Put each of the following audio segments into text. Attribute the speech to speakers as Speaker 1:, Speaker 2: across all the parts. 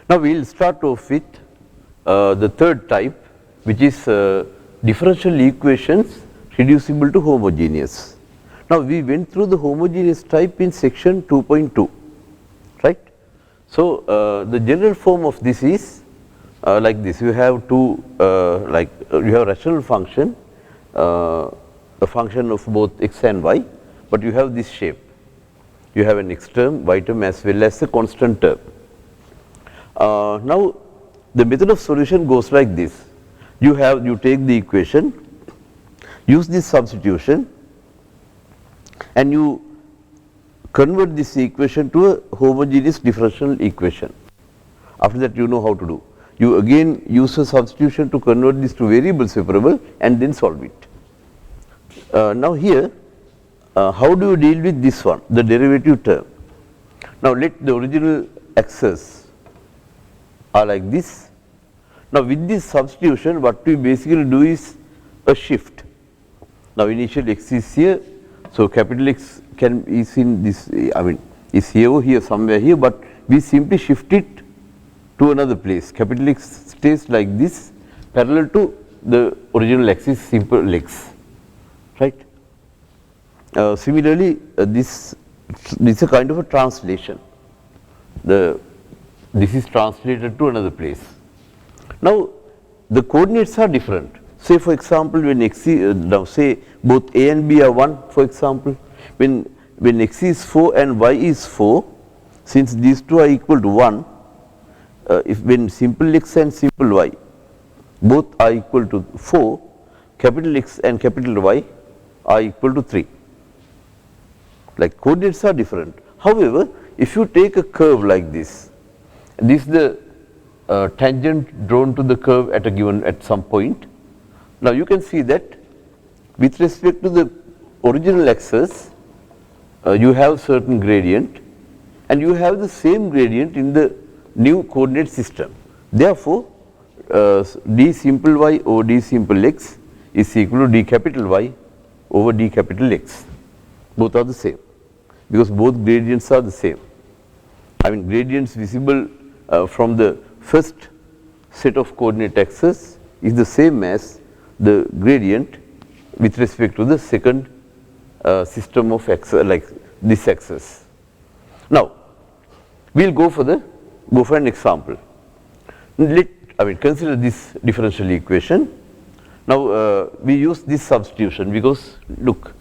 Speaker 1: Now we will start off with the third type, which is differential equations reducible to homogeneous. Now we went through the homogeneous type in section 2.2, right. So the general form of this is like this. You have two you have rational function, a function of both x and y, but you have this shape. You have an x term, y term as well as a constant term. Now the method of solution goes like this. You take the equation, use this substitution, and you convert this equation to a homogeneous differential equation. After that you know how to do. You again use a substitution to convert this to variable separable and then solve it. Now here how do you deal with this one, the derivative term? Now let the original x's are like this. Now with this substitution what we basically do is a shift. Now initial x is here, so capital X is in this, is here somewhere here, but we simply shift it to another place. Capital X stays like this parallel to the original x is simple x, right. Similarly this is a kind of a translation, this is translated to another place. Now the coordinates are different. Say for example when x is, now say both a and b are 1, for example, when x is 4 and y is 4, since these two are equal to 1, when simple x and simple y both are equal to 4, capital X and capital Y are equal to 3. Like coordinates are different. However, if you take a curve like this is the tangent drawn to the curve at some point. Now you can see that with respect to the original axis you have certain gradient and you have the same gradient in the new coordinate system. Therefore d simple y over d simple x is equal to d capital Y over d capital X. Both are the same because both gradients are the same. Gradients visible from the first set of coordinate axes is the same as the gradient with respect to the second system of axes, like this axis. Now we will go for an example. Consider this differential equation. Now we use this substitution because look,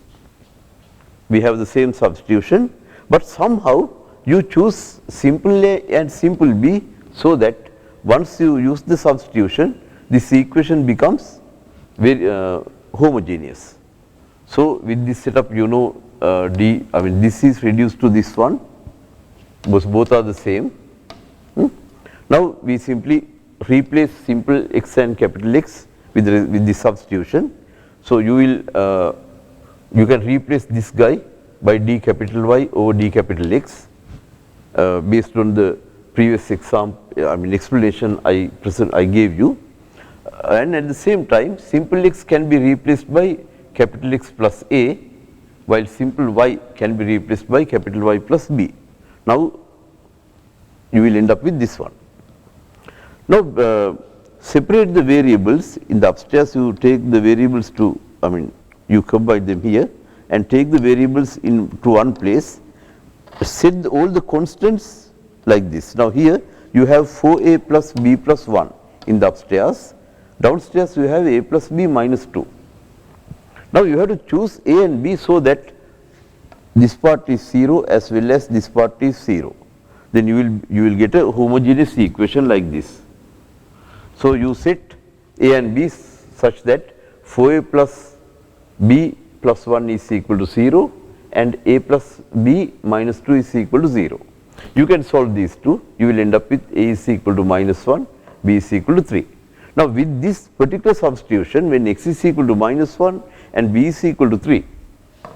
Speaker 1: we have the same substitution, but somehow you choose simple A and simple B, so that once you use the substitution this equation becomes very homogeneous. So with this setup you know this is reduced to this one because both are the same. Now we simply replace simple x and capital X with the substitution. So you can replace this guy by d capital Y over d capital X based on the previous explanation I gave you, and at the same time simple x can be replaced by capital X plus A, while simple y can be replaced by capital Y plus B. Now you will end up with this one. Now separate the variables in the upstairs. You take the variables to you combine them here and take the variables to one place, set all the constants like this. Now here you have 4a plus b plus 1 in the upstairs, downstairs you have a plus b minus 2. Now you have to choose a and b so that this part is 0 as well as this part is 0, then you will get a homogeneous equation like this. So you set a and b such that 4a plus b plus 1 is equal to 0 and a plus b minus 2 is equal to 0. You can solve these two, you will end up with a is equal to minus 1, b is equal to 3. Now with this particular substitution, when x is equal to minus 1 and b is equal to 3,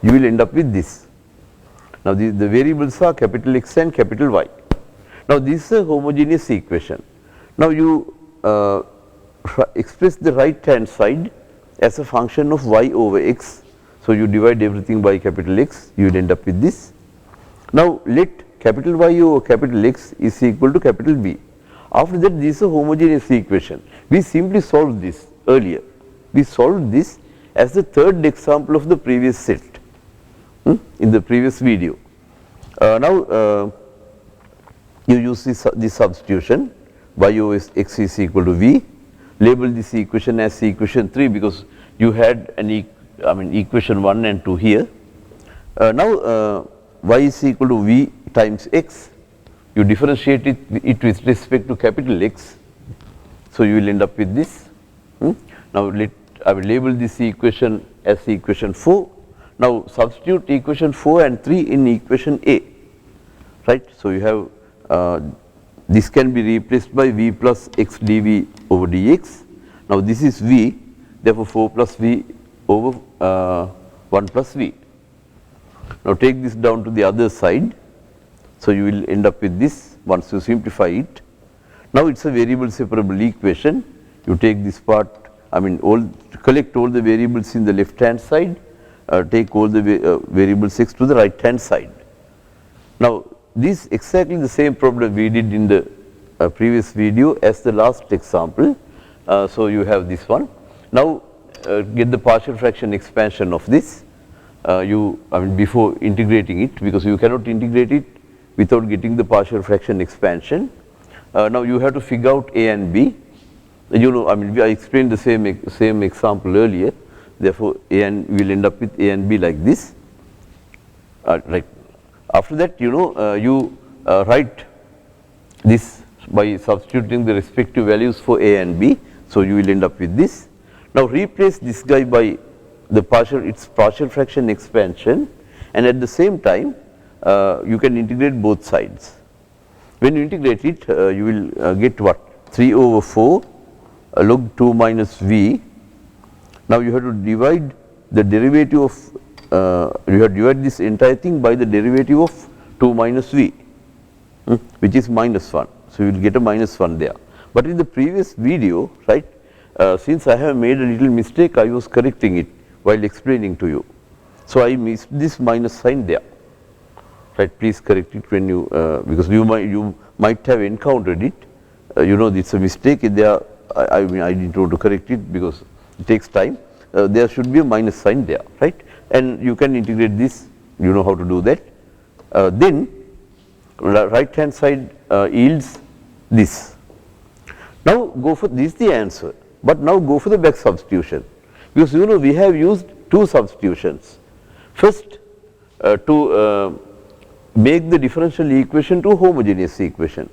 Speaker 1: you will end up with this. Now the variables are capital X and capital Y. Now this is a homogeneous equation. Now you express the right hand side as a function of y over x. So you divide everything by capital X, you will end up with this. Now let capital Y over capital X is equal to capital B. After that, this is a homogeneous equation. We simply solved this earlier. We solved this as the third example of the previous set in the previous video. Now you use this substitution, y over x is equal to v. Label this equation as equation 3 because you had an equation 1 and 2 here. Now y is equal to v times x. You differentiate it with respect to capital X. So you will end up with this. Now I will label this equation as equation 4. Now substitute equation 4 and 3 in equation A, right. So you have this can be replaced by v plus x dv over dx. Now this is v, therefore 4 plus v over 1 plus v. Now take this down to the other side. So you will end up with this once you simplify it. Now it is a variable separable equation. You take this part, collect all the variables in the left hand side, take all the variables x to the right hand side. Now this is exactly the same problem we did in the previous video as the last example. So you have this one. Now get the partial fraction expansion of this. Before integrating it, because you cannot integrate it without getting the partial fraction expansion. Now you have to figure out a and b. I explained the same example earlier. Therefore, a and we will end up with a and b like this. Right. After that, you write this by substituting the respective values for a and b. So you will end up with this. Now replace this guy by the partial fraction expansion, and at the same time you can integrate both sides. When you integrate it, you will get what? 3 over 4 log 2 minus v. Now you have to divide the derivative of, you have to divide this entire thing by the derivative of 2 minus v, which is minus 1. So you will get a minus 1 there. But in the previous video, right, since I have made a little mistake, I was correcting it while explaining to you. So I missed this minus sign there. Right, please correct it when you because you might have encountered it. It's a mistake there. I didn't want to correct it because it takes time. There should be a minus sign there, right? And you can integrate this. You know how to do that. Then right hand side yields this. Now go for this is the answer. But now go for the back substitution, because we have used two substitutions. First, to make the differential equation to homogeneous equation,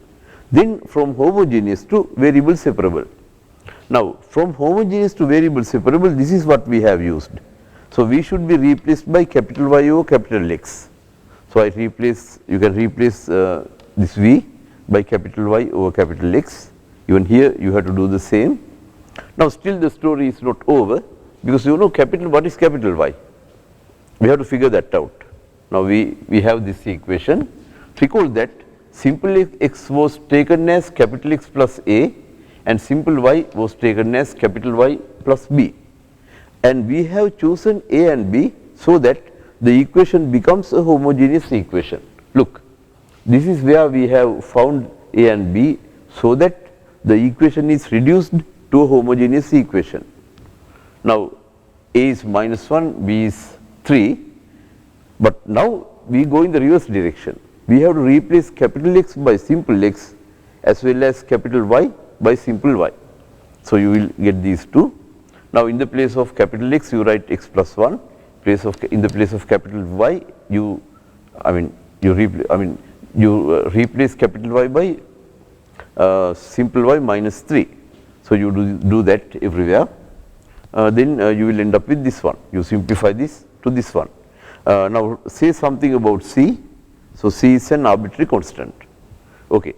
Speaker 1: then from homogeneous to variable separable. Now from homogeneous to variable separable, this is what we have used. So we should be replaced by capital Y over capital X. So you can replace this v by capital Y over capital X. Even here you have to do the same. Now still the story is not over, because what is capital Y? We have to figure that out. Now we have this equation. Recall that simple x was taken as capital X plus a and simple y was taken as capital Y plus b, and we have chosen a and b so that the equation becomes a homogeneous equation. Look, this is where we have found a and b so that the equation is reduced to a homogeneous equation. Now a is minus 1, b is 3, but now we go in the reverse direction. We have to replace capital X by simple x as well as capital Y by simple y. So you will get these two. Now in the place of capital X you write x plus 1, in the place of capital Y you replace capital Y by simple y minus 3. So you do that everywhere. Then you will end up with this one. You simplify this to this one. Now say something about C. So C is an arbitrary constant. Okay.